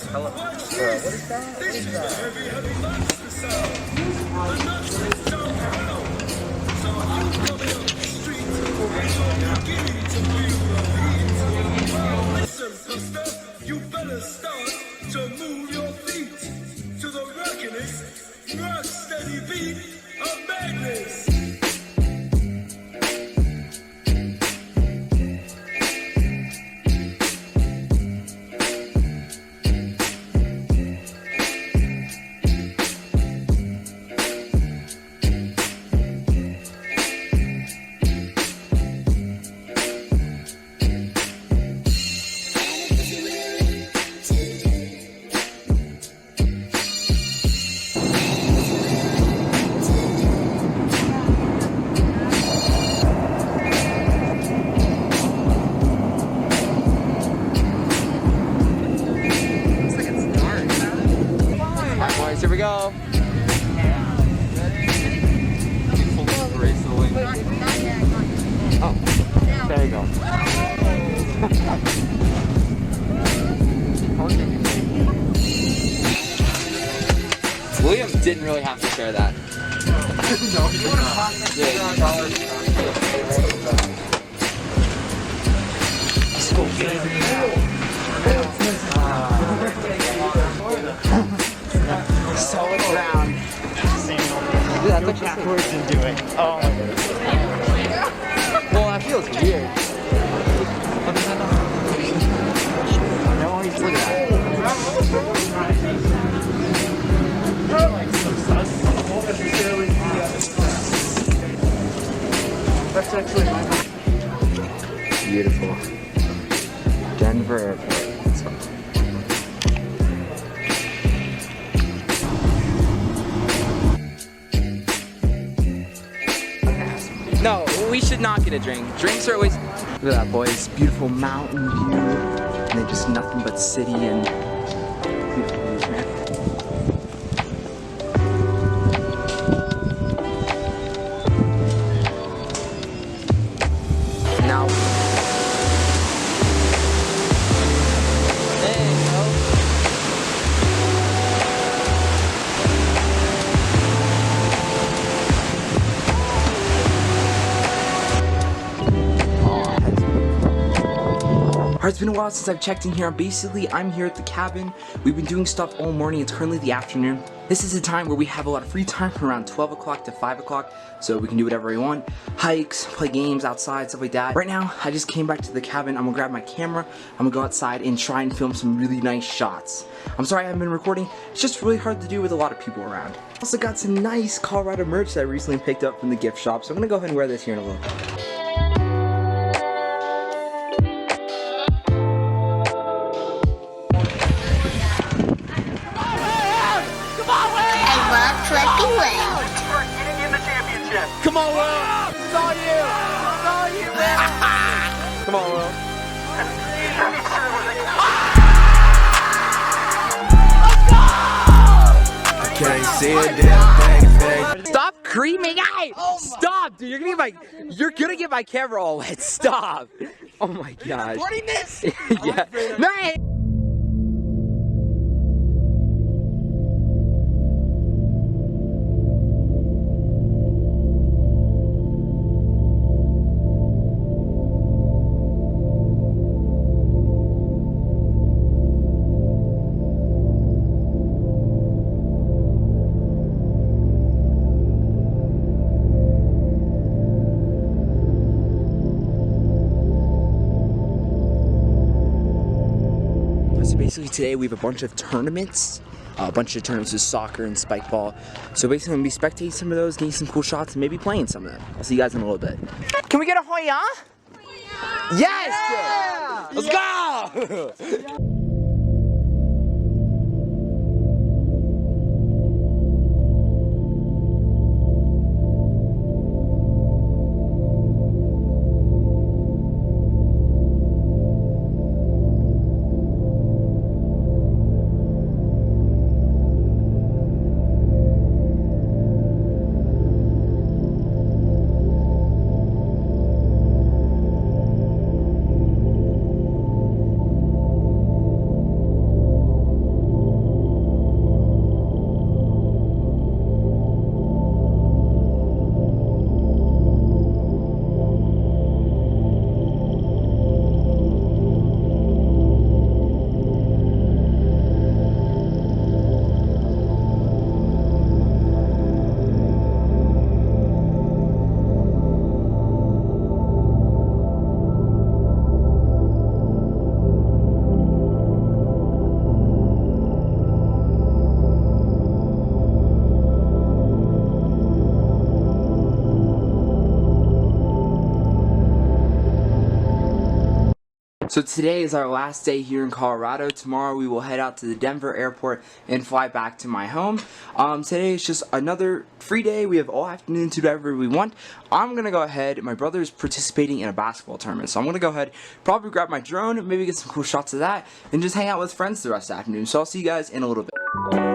Hello. What is that? What is that? You better start to move your feet to the rockin'est, rock steady beat of madness. Here we go. Oh, there you go. William didn't really have to share that. No, he did not. Let's go get it. Solid ground. Dude, that's like backwards and do it. Oh my god. Well, that feels weird. No, he's looking at it. That's actually beautiful. Denver Airport. Let's go. No, we should not get a drink. Drinks are always... Look at that, boys. Beautiful mountain view. And then just nothing but city and beautiful views, man. Now... There you go. Alright, it's been a while since I've checked in here. Basically, I'm here at the cabin. We've been doing stuff all morning. It's currently the afternoon. This is a time where we have a lot of free time from around 12 o'clock to 5 o'clock, so we can do whatever we want. Hikes, play games outside, stuff like that. Right now, I just came back to the cabin. I'm gonna grab my camera. I'm gonna go outside and try and film some really nice shots. I'm sorry I haven't been recording. It's just really hard to do with a lot of people around. Also got some nice Colorado merch that I recently picked up from the gift shop, so I'm gonna go ahead and wear this here in a little bit. Come on, Will! It's all you! It's all you, man! Come on, Will. I can't see a damn thing. Stop creaming! Hey! Stop, dude! You're gonna get my camera all wet. Stop! Oh my gosh. Recording this? Yeah. No! So basically today we have a bunch of tournaments. With soccer and spike ball. So basically I'm going to be spectating some of those, getting some cool shots, and maybe playing some of them. I'll see you guys in a little bit. Can we get a Hoya? Yes! Yeah! Let's go! So today is our last day here in Colorado. Tomorrow we will head out to the Denver airport and fly back to my home. Today is just another free day. We have all afternoon to do whatever we want. I'm going to go ahead. My brother is participating in a basketball tournament. So I'm going to go ahead, probably grab my drone, maybe get some cool shots of that, and just hang out with friends the rest of the afternoon. So I'll see you guys in a little bit.